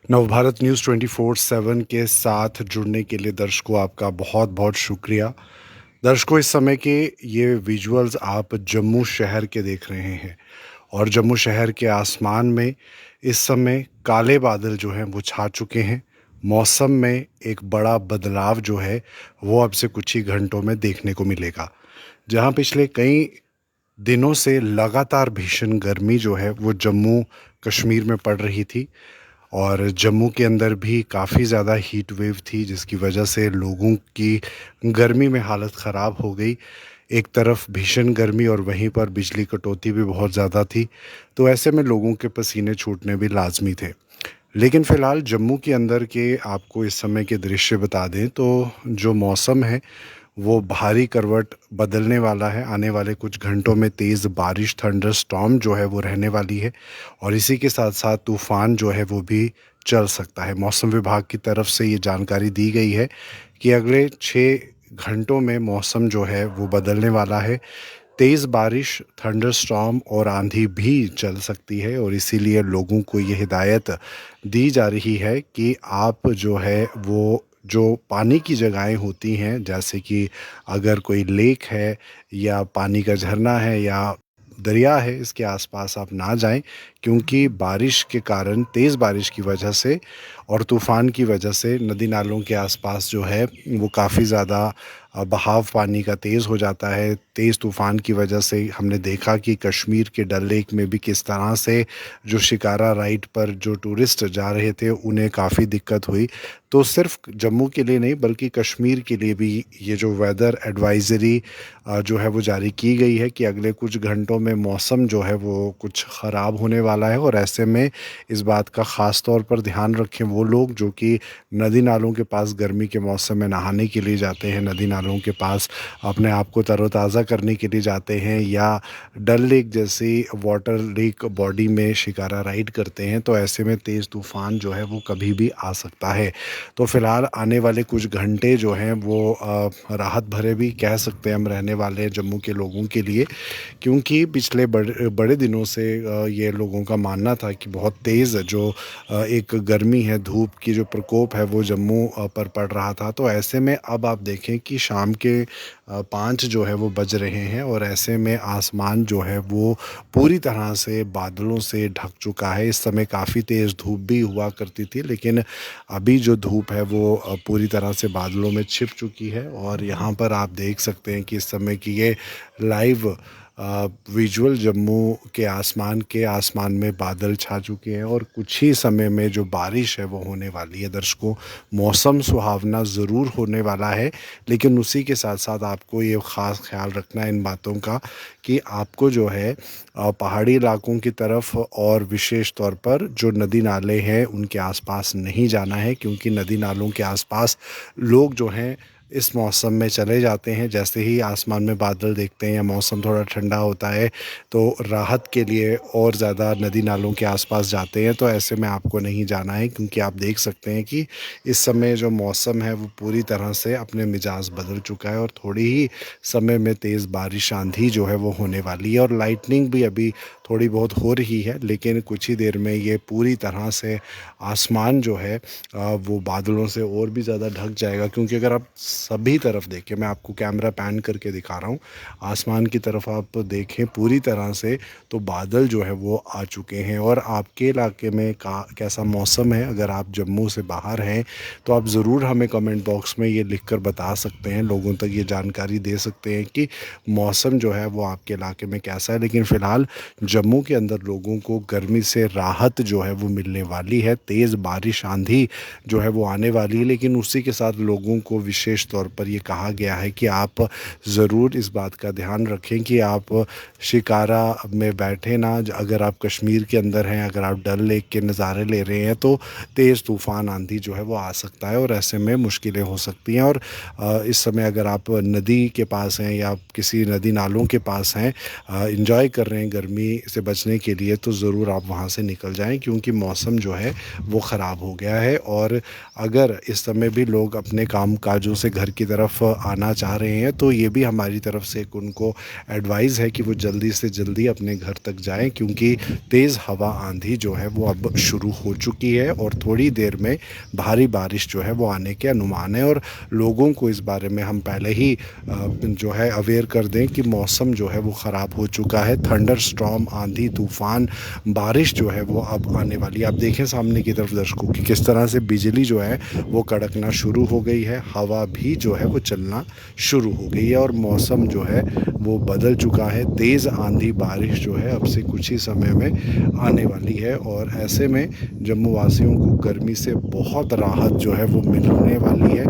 Navbharat news 24/7 के साथ जुड़ने के लिए दर्शकों आपका बहुत बहुत शुक्रिया। दर्शकों, इस समय के ये विजुअल्स आप जम्मू शहर के देख रहे हैं और जम्मू शहर के आसमान में इस समय काले बादल जो हैं वो छा चुके हैं। मौसम में एक बड़ा बदलाव जो है वो अब से कुछ ही घंटों में देखने को मिलेगा। जहां पिछले कई दिनों से लगातार भीषण गर्मी जो है वो जम्मू कश्मीर में पड़ रही थी और जम्मू के अंदर भी काफ़ी ज़्यादा हीट वेव थी, जिसकी वजह से लोगों की गर्मी में हालत ख़राब हो गई। एक तरफ भीषण गर्मी और वहीं पर बिजली कटौती भी बहुत ज़्यादा थी, तो ऐसे में लोगों के पसीने छूटने भी लाजमी थे। लेकिन फ़िलहाल जम्मू के अंदर के आपको इस समय के दृश्य बता दें तो जो मौसम है वो भारी करवट बदलने वाला है। आने वाले कुछ घंटों में तेज़ बारिश, थंडर स्टॉर्म जो है वो रहने वाली है और इसी के साथ-साथ तूफ़ान जो है वो भी चल सकता है। मौसम विभाग की तरफ से ये जानकारी दी गई है कि अगले 6 घंटों में मौसम जो है वो बदलने वाला है। तेज़ बारिश, थंडर स्टॉर्म और आंधी भी चल सकती है और इसीलिए लोगों को ये हिदायत दी जा रही है कि आप जो है वो जो पानी की जगहें होती हैं, जैसे कि अगर कोई लेक है या पानी का झरना है या दरिया है, इसके आसपास आप ना जाएं, क्योंकि बारिश के कारण, तेज़ बारिश की वजह से और तूफ़ान की वजह से नदी नालों के आसपास जो है वो काफ़ी ज़्यादा बहाव पानी का तेज़ हो जाता है। तेज़ तूफ़ान की वजह से हमने देखा कि कश्मीर के डल लेक में भी किस तरह से जो शिकारा राइड पर जो टूरिस्ट जा रहे थे उन्हें काफ़ी दिक्कत हुई। तो सिर्फ जम्मू के लिए नहीं बल्कि कश्मीर के लिए भी ये जो वेदर एडवाइज़री जो है वो जारी की गई है कि अगले कुछ घंटों में मौसम जो है वो कुछ ख़राब होने वाला है और ऐसे में इस बात का ख़ास तौर पर ध्यान रखें वो लोग जो कि नदी नालों के पास गर्मी के मौसम में नहाने के लिए जाते हैं, नदी नालों के पास अपने आप को तरोताज़ा करने के लिए जाते हैं या डल लेक जैसी वाटर लेक बॉडी में शिकारा राइड करते हैं, तो ऐसे में तेज़ तूफ़ान जो है वो कभी भी आ सकता है। तो फ़िलहाल आने वाले कुछ घंटे जो हैं वो राहत भरे भी कह सकते हैं हम रहने वाले हैं जम्मू के लोगों के लिए, क्योंकि पिछले बड़े बड़े दिनों से ये लोगों का मानना था कि बहुत तेज़ जो एक गर्मी है, धूप की जो प्रकोप है वो जम्मू पर पड़ रहा था। तो ऐसे में अब आप देखें कि शाम के 5 जो है वो बज रहे हैं और ऐसे में आसमान जो है वो पूरी तरह से बादलों से ढक चुका है। इस समय काफ़ी तेज़ धूप भी हुआ करती थी, लेकिन अभी जो धूप है वो पूरी तरह से बादलों में छिप चुकी है और यहाँ पर आप देख सकते हैं कि इस समय की ये लाइव विजुअल जम्मू के आसमान में बादल छा चुके हैं और कुछ ही समय में जो बारिश है वो होने वाली है। दर्शकों, मौसम सुहावना ज़रूर होने वाला है, लेकिन उसी के साथ साथ आपको ये ख़ास ख्याल रखना है इन बातों का कि आपको जो है पहाड़ी इलाकों की तरफ और विशेष तौर पर जो नदी नाले हैं उनके आसपास नहीं जाना है, क्योंकि नदी नालों के आसपास लोग जो हैं इस मौसम में चले जाते हैं। जैसे ही आसमान में बादल देखते हैं या मौसम थोड़ा ठंडा होता है तो राहत के लिए और ज़्यादा नदी नालों के आसपास जाते हैं। तो ऐसे में आपको नहीं जाना है, क्योंकि आप देख सकते हैं कि इस समय जो मौसम है वो पूरी तरह से अपने मिजाज बदल चुका है और थोड़ी ही समय में तेज़ बारिश, आंधी जो है वो होने वाली है और लाइटनिंग भी अभी थोड़ी बहुत हो रही है, लेकिन कुछ ही देर में ये पूरी तरह से आसमान जो है वो बादलों से और भी ज़्यादा ढक जाएगा। क्योंकि अगर आप सभी तरफ देखें, मैं आपको कैमरा पैन करके दिखा रहा हूँ, आसमान की तरफ आप देखें पूरी तरह से, तो बादल जो है वो आ चुके हैं। और आपके इलाके में कैसा मौसम है, अगर आप जम्मू से बाहर हैं तो आप ज़रूर हमें कमेंट बॉक्स में ये लिखकर बता सकते हैं, लोगों तक ये जानकारी दे सकते हैं कि मौसम जो है वो आपके इलाके में कैसा है। लेकिन फ़िलहाल जम्मू के अंदर लोगों को गर्मी से राहत जो है वो मिलने वाली है। तेज़ बारिश, आंधी जो है वो आने वाली है, लेकिन उसी के साथ लोगों को विशेष तौर पर ये कहा गया है कि आप ज़रूर इस बात का ध्यान रखें कि आप शिकारा में बैठे ना। अगर आप कश्मीर के अंदर हैं, अगर आप डल लेक के नज़ारे ले रहे हैं तो तेज़ तूफ़ान, आंधी जो है वो आ सकता है और ऐसे में मुश्किलें हो सकती हैं। और इस समय अगर आप नदी के पास हैं या किसी नदी नालों के पास हैं, इंजॉय कर रहे हैं गर्मी से बचने के लिए, तो ज़रूर आप वहाँ से निकल जाएं, क्योंकि मौसम जो है वो ख़राब हो गया है। और अगर इस समय भी लोग अपने काम काजों से घर की तरफ आना चाह रहे हैं, तो ये भी हमारी तरफ से एक उनको एडवाइस है कि वो जल्दी से जल्दी अपने घर तक जाएँ, क्योंकि तेज़ हवा आंधी जो है वो अब शुरू हो चुकी है और थोड़ी देर में भारी बारिश जो है वो आने के अनुमान है। और लोगों को इस बारे में हम पहले ही जो है अवेयर कर दें कि मौसम जो है वो ख़राब हो चुका है। थंडर स्टॉर्म, आंधी तूफ़ान, बारिश जो है वो अब आने वाली है। आप देखें सामने की तरफ दर्शकों कि किस तरह से बिजली जो है वो कड़कना शुरू हो गई है, हवा भी जो है वो चलना शुरू हो गई है और मौसम जो है वो बदल चुका है। तेज़ आंधी बारिश जो है अब से कुछ ही समय में आने वाली है और ऐसे में जम्मू वासियों को गर्मी से बहुत राहत जो है वो मिलने वाली है।